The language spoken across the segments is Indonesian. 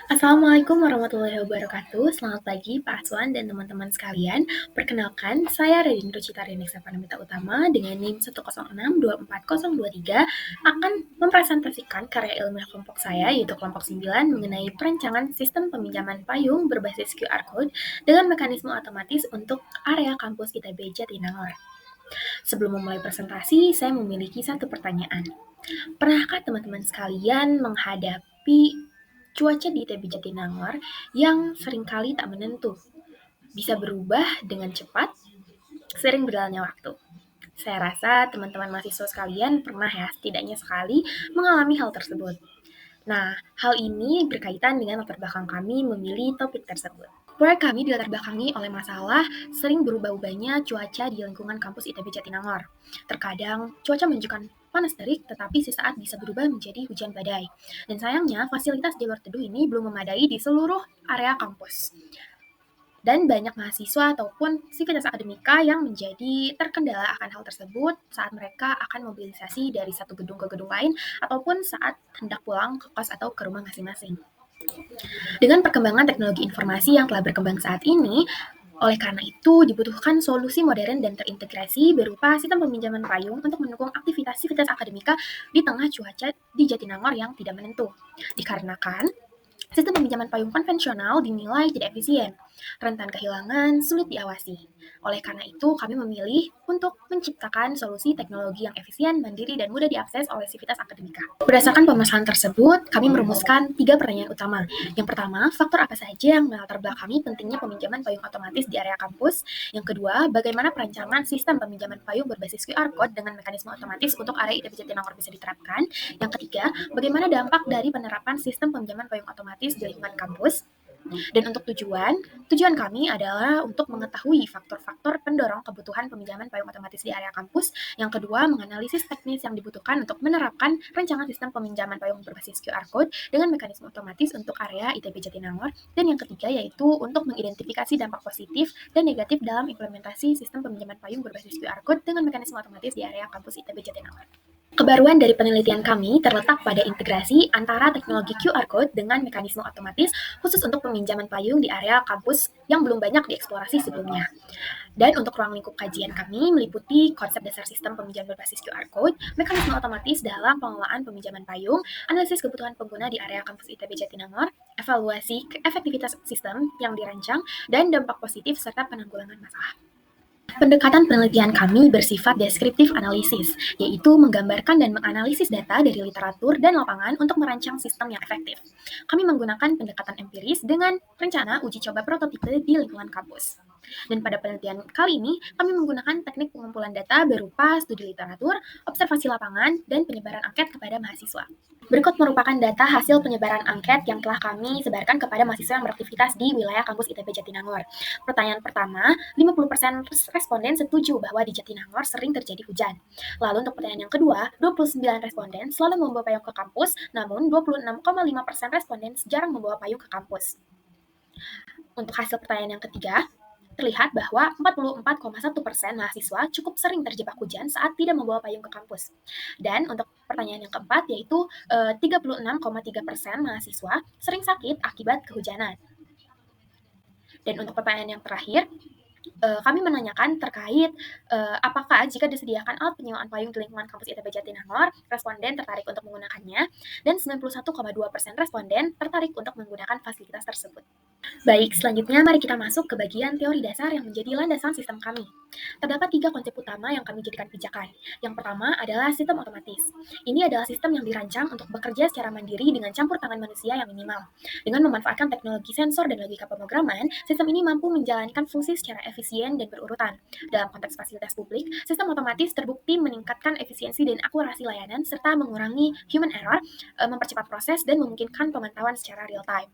Assalamualaikum warahmatullahi wabarakatuh. Selamat pagi Pak Aswan dan teman-teman sekalian. Perkenalkan, saya Radin Rucita Reneksa Paramita Utama dengan NIM 106242023 akan mempresentasikan karya ilmiah kelompok saya yaitu kelompok 9 mengenai perancangan sistem peminjaman payung berbasis QR Code dengan mekanisme otomatis untuk area kampus ITB Jatinangor. Sebelum memulai presentasi, saya memiliki satu pertanyaan. Pernahkah teman-teman sekalian menghadapi cuaca di ITB Jatinangor yang seringkali tak menentu, bisa berubah dengan cepat sering berjalannya waktu? Saya rasa teman-teman mahasiswa sekalian pernah ya setidaknya sekali mengalami hal tersebut. Nah, hal ini berkaitan dengan latar belakang kami memilih topik tersebut. Proyek kami dilatar belakangi oleh masalah sering berubah-ubahnya cuaca di lingkungan kampus ITB Jatinangor. Terkadang cuaca menunjukkan panas terik, tetapi sesaat bisa berubah menjadi hujan badai. Dan sayangnya, fasilitas jalur teduh ini belum memadai di seluruh area kampus. Dan banyak mahasiswa ataupun sivitas akademika yang menjadi terkendala akan hal tersebut saat mereka akan mobilisasi dari satu gedung ke gedung lain ataupun saat hendak pulang ke kos atau ke rumah masing-masing. Dengan perkembangan teknologi informasi yang telah berkembang saat ini, oleh karena itu, dibutuhkan solusi modern dan terintegrasi berupa sistem peminjaman payung untuk mendukung aktivitas-aktivitas akademika di tengah cuaca di Jatinangor yang tidak menentu. Dikarenakan sistem peminjaman payung konvensional dinilai tidak efisien, rentan kehilangan, sulit diawasi. Oleh karena itu, kami memilih untuk menciptakan solusi teknologi yang efisien, mandiri, dan mudah diakses oleh sivitas akademika. Berdasarkan permasalahan tersebut, kami merumuskan 3 pertanyaan utama. Yang pertama, faktor apa saja yang melatar belakangi pentingnya peminjaman payung otomatis di area kampus? Yang kedua, bagaimana perancangan sistem peminjaman payung berbasis QR Code dengan mekanisme otomatis untuk area ITB Jatinangor bisa diterapkan? Yang ketiga, bagaimana dampak dari penerapan sistem peminjaman payung otomatis di lingkungan kampus? Dan untuk tujuan kami adalah untuk mengetahui faktor-faktor pendorong kebutuhan peminjaman payung otomatis di area kampus. Yang kedua, menganalisis teknis yang dibutuhkan untuk menerapkan rancangan sistem peminjaman payung berbasis QR Code dengan mekanisme otomatis untuk area ITB Jatinangor. Dan yang ketiga yaitu untuk mengidentifikasi dampak positif dan negatif dalam implementasi sistem peminjaman payung berbasis QR Code dengan mekanisme otomatis di area kampus ITB Jatinangor. Kebaruan dari penelitian kami terletak pada integrasi antara teknologi QR Code dengan mekanisme otomatis khusus untuk peminjaman payung di area kampus yang belum banyak dieksplorasi sebelumnya. Dan untuk ruang lingkup kajian kami meliputi konsep dasar sistem peminjaman berbasis QR Code, mekanisme otomatis dalam pengelolaan peminjaman payung, analisis kebutuhan pengguna di area kampus ITB Jatinangor, evaluasi efektivitas sistem yang dirancang, dan dampak positif serta penanggulangan masalah. Pendekatan penelitian kami bersifat deskriptif analisis, yaitu menggambarkan dan menganalisis data dari literatur dan lapangan untuk merancang sistem yang efektif. Kami menggunakan pendekatan empiris dengan rencana uji coba prototipe di lingkungan kampus. Dan pada penelitian kali ini, kami menggunakan teknik pengumpulan data berupa studi literatur, observasi lapangan, dan penyebaran angket kepada mahasiswa. Berikut merupakan data hasil penyebaran angket yang telah kami sebarkan kepada mahasiswa yang beraktivitas di wilayah kampus ITB Jatinangor. Pertanyaan pertama, 50% responden setuju bahwa di Jatinangor sering terjadi hujan. Lalu untuk pertanyaan yang kedua, 29 responden selalu membawa payung ke kampus, namun 26,5% responden jarang membawa payung ke kampus. Untuk hasil pertanyaan yang ketiga, terlihat bahwa 44,1% mahasiswa cukup sering terjebak hujan saat tidak membawa payung ke kampus. Dan untuk pertanyaan yang keempat, yaitu 36,3% mahasiswa sering sakit akibat kehujanan. Dan untuk pertanyaan yang terakhir, kami menanyakan terkait apakah jika disediakan alat penyewaan payung di lingkungan kampus ITB Jatinangor, responden tertarik untuk menggunakannya, dan 91,2% responden tertarik untuk menggunakan fasilitas tersebut. Baik, selanjutnya mari kita masuk ke bagian teori dasar yang menjadi landasan sistem kami. Terdapat 3 konsep utama yang kami jadikan pijakan. Yang pertama adalah sistem otomatis. Ini adalah sistem yang dirancang untuk bekerja secara mandiri dengan campur tangan manusia yang minimal. Dengan memanfaatkan teknologi sensor dan logika pemrograman, sistem ini mampu menjalankan fungsi secara efisien dan berurutan. Dalam konteks fasilitas publik, sistem otomatis terbukti meningkatkan efisiensi dan akurasi layanan serta mengurangi human error, mempercepat proses dan memungkinkan pemantauan secara real time.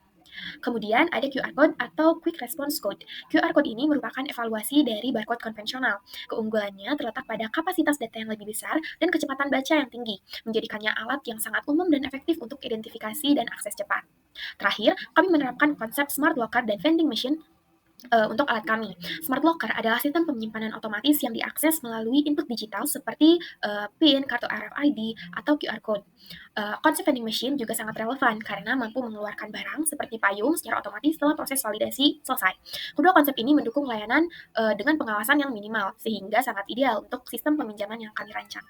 Kemudian ada QR Code atau Quick Response Code. QR Code ini merupakan evaluasi dari barcode konvensional. Keunggulannya terletak pada kapasitas data yang lebih besar dan kecepatan baca yang tinggi, menjadikannya alat yang sangat umum dan efektif untuk identifikasi dan akses cepat. Terakhir, kami menerapkan konsep Smart Locker dan Vending Machine untuk alat kami. Smart Locker adalah sistem penyimpanan otomatis yang diakses melalui input digital seperti PIN, kartu RFID, atau QR Code. Konsep vending machine juga sangat relevan karena mampu mengeluarkan barang seperti payung secara otomatis setelah proses validasi selesai. Kedua konsep ini mendukung layanan dengan pengawasan yang minimal, sehingga sangat ideal untuk sistem peminjaman yang kami rancang.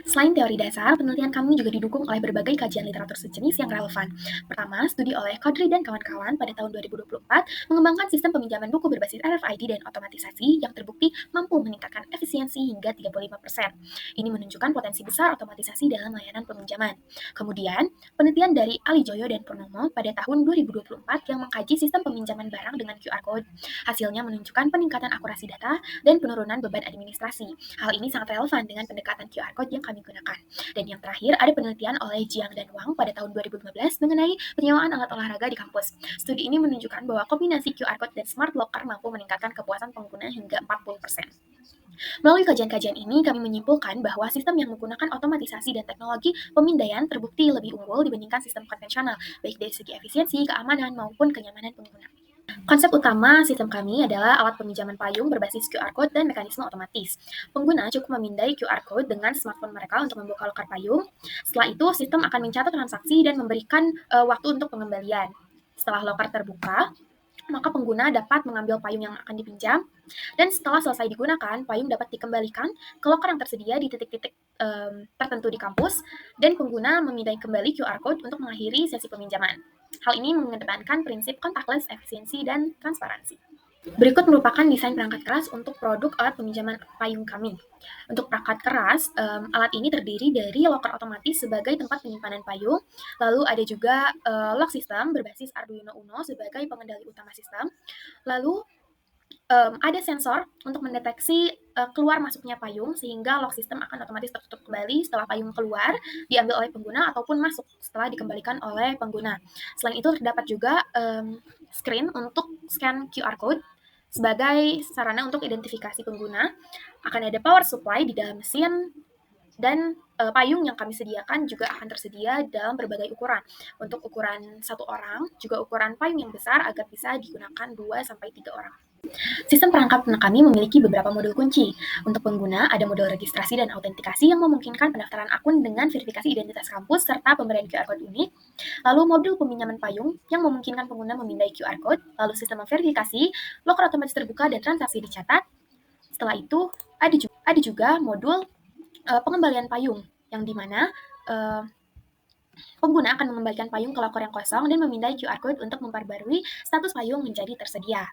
Selain teori dasar, penelitian kami juga didukung oleh berbagai kajian literatur sejenis yang relevan. Pertama, studi oleh Kodri dan kawan-kawan pada tahun 2024 mengembangkan sistem peminjaman buku berbasis RFID dan otomatisasi yang terbukti mampu meningkatkan efisiensi hingga 35%. Ini menunjukkan potensi besar otomatisasi dalam layanan peminjaman. Kemudian, penelitian dari Alijoyo dan Purnomo pada tahun 2024 yang mengkaji sistem peminjaman barang dengan QR Code. Hasilnya menunjukkan peningkatan akurasi data dan penurunan beban administrasi. Hal ini sangat relevan dengan pendekatan QR Code yang kami gunakan. Dan yang terakhir, ada penelitian oleh Jiang dan Wang pada tahun 2015 mengenai penyewaan alat olahraga di kampus. Studi ini menunjukkan bahwa kombinasi QR Code dan Smart Locker mampu meningkatkan kepuasan pengguna hingga 40%. Melalui kajian-kajian ini, kami menyimpulkan bahwa sistem yang menggunakan otomatisasi dan teknologi pemindaian terbukti lebih unggul dibandingkan sistem konvensional, baik dari segi efisiensi, keamanan, maupun kenyamanan pengguna. Konsep utama sistem kami adalah alat peminjaman payung berbasis QR Code dan mekanisme otomatis. Pengguna cukup memindai QR Code dengan smartphone mereka untuk membuka loker payung. Setelah itu, sistem akan mencatat transaksi dan memberikan waktu untuk pengembalian. Setelah loker terbuka, maka pengguna dapat mengambil payung yang akan dipinjam, dan setelah selesai digunakan, payung dapat dikembalikan ke loker yang tersedia di titik-titik tertentu di kampus, dan pengguna memindai kembali QR Code untuk mengakhiri sesi peminjaman. Hal ini mengedepankan prinsip contactless, efisiensi, dan transparansi. Berikut merupakan desain perangkat keras untuk produk alat peminjaman payung kami. Untuk perangkat keras, alat ini terdiri dari loker otomatis sebagai tempat penyimpanan payung, lalu ada juga lock system berbasis Arduino Uno sebagai pengendali utama sistem, lalu ada sensor untuk mendeteksi keluar masuknya payung, sehingga lock system akan otomatis tertutup kembali setelah payung keluar, diambil oleh pengguna, ataupun masuk setelah dikembalikan oleh pengguna. Selain itu, terdapat juga screen untuk scan QR Code sebagai sarana untuk identifikasi pengguna. Akan ada power supply di dalam mesin, dan payung yang kami sediakan juga akan tersedia dalam berbagai ukuran. Untuk ukuran satu orang, juga ukuran payung yang besar agar bisa digunakan 2-3 orang. Sistem perangkat lunak kami memiliki beberapa modul kunci. Untuk pengguna, ada modul registrasi dan autentikasi yang memungkinkan pendaftaran akun dengan verifikasi identitas kampus serta pemberian QR Code unik. Lalu modul peminjaman payung yang memungkinkan pengguna memindai QR Code. Lalu sistem verifikasi, loker otomatis terbuka dan transaksi dicatat. Setelah itu, ada juga modul pengembalian payung, yang dimana pengguna akan mengembalikan payung ke loker yang kosong dan memindai QR Code untuk memperbarui status payung menjadi tersedia.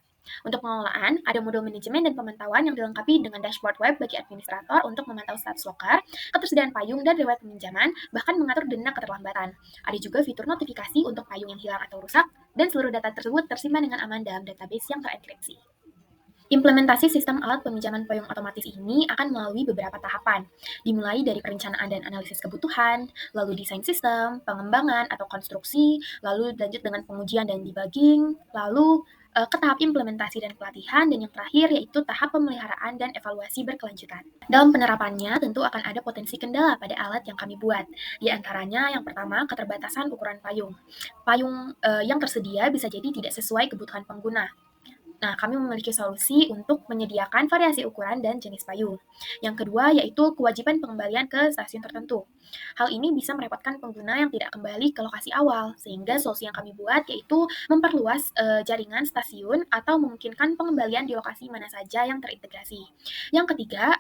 Untuk pengelolaan, ada modul manajemen dan pemantauan yang dilengkapi dengan dashboard web bagi administrator untuk memantau status loker, ketersediaan payung, dan riwayat peminjaman, bahkan mengatur denda keterlambatan. Ada juga fitur notifikasi untuk payung yang hilang atau rusak, dan seluruh data tersebut tersimpan dengan aman dalam database yang terenkripsi. Implementasi sistem alat peminjaman payung otomatis ini akan melalui beberapa tahapan, dimulai dari perencanaan dan analisis kebutuhan, lalu desain sistem, pengembangan atau konstruksi, lalu lanjut dengan pengujian dan debugging, lalu ke tahap implementasi dan pelatihan, dan yang terakhir yaitu tahap pemeliharaan dan evaluasi berkelanjutan. Dalam penerapannya, tentu akan ada potensi kendala pada alat yang kami buat. Di antaranya, yang pertama, keterbatasan ukuran payung. Payung yang tersedia bisa jadi tidak sesuai kebutuhan pengguna. Nah, kami memiliki solusi untuk menyediakan variasi ukuran dan jenis payung. Yang kedua, yaitu kewajiban pengembalian ke stasiun tertentu. Hal ini bisa merepotkan pengguna yang tidak kembali ke lokasi awal, sehingga solusi yang kami buat yaitu memperluas jaringan stasiun atau memungkinkan pengembalian di lokasi mana saja yang terintegrasi. Yang ketiga,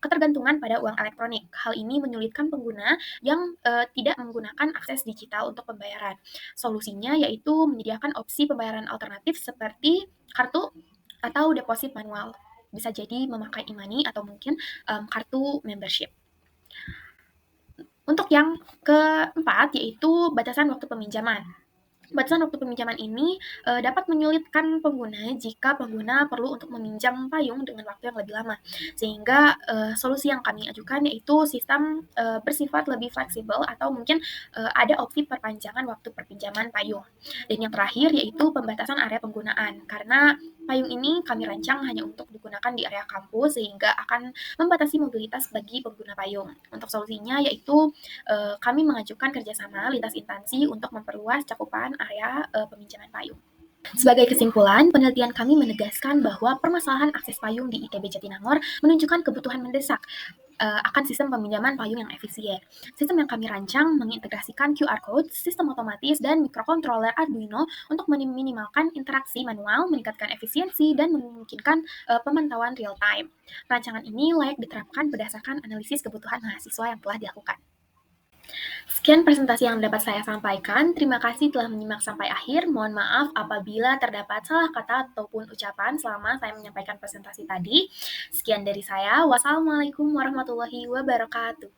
ketergantungan pada uang elektronik. Hal ini menyulitkan pengguna yang tidak menggunakan akses digital untuk pembayaran. Solusinya yaitu menyediakan opsi pembayaran alternatif seperti kartu atau deposit manual. Bisa jadi memakai e-money atau mungkin kartu membership. Untuk yang keempat, yaitu batasan waktu peminjaman. Batasan waktu peminjaman ini dapat menyulitkan pengguna jika pengguna perlu untuk meminjam payung dengan waktu yang lebih lama. Sehingga solusi yang kami ajukan yaitu sistem bersifat lebih fleksibel atau mungkin ada opsi perpanjangan waktu perpinjaman payung. Dan yang terakhir yaitu pembatasan area penggunaan. Karena payung ini kami rancang hanya untuk digunakan di area kampus sehingga akan membatasi mobilitas bagi pengguna payung. Untuk solusinya yaitu kami mengajukan kerjasama lintas instansi untuk memperluas cakupan area peminjaman payung. Sebagai kesimpulan, penelitian kami menegaskan bahwa permasalahan akses payung di ITB Jatinangor menunjukkan kebutuhan mendesak akan sistem peminjaman payung yang efisien. Sistem yang kami rancang mengintegrasikan QR code, sistem otomatis, dan mikrokontroler Arduino untuk meminimalkan interaksi manual, meningkatkan efisiensi, dan memungkinkan pemantauan real time. Rancangan ini layak diterapkan berdasarkan analisis kebutuhan mahasiswa yang telah dilakukan. Sekian presentasi yang dapat saya sampaikan. Terima kasih telah menyimak sampai akhir. Mohon maaf apabila terdapat salah kata ataupun ucapan selama saya menyampaikan presentasi tadi. Sekian dari saya. Wassalamualaikum warahmatullahi wabarakatuh.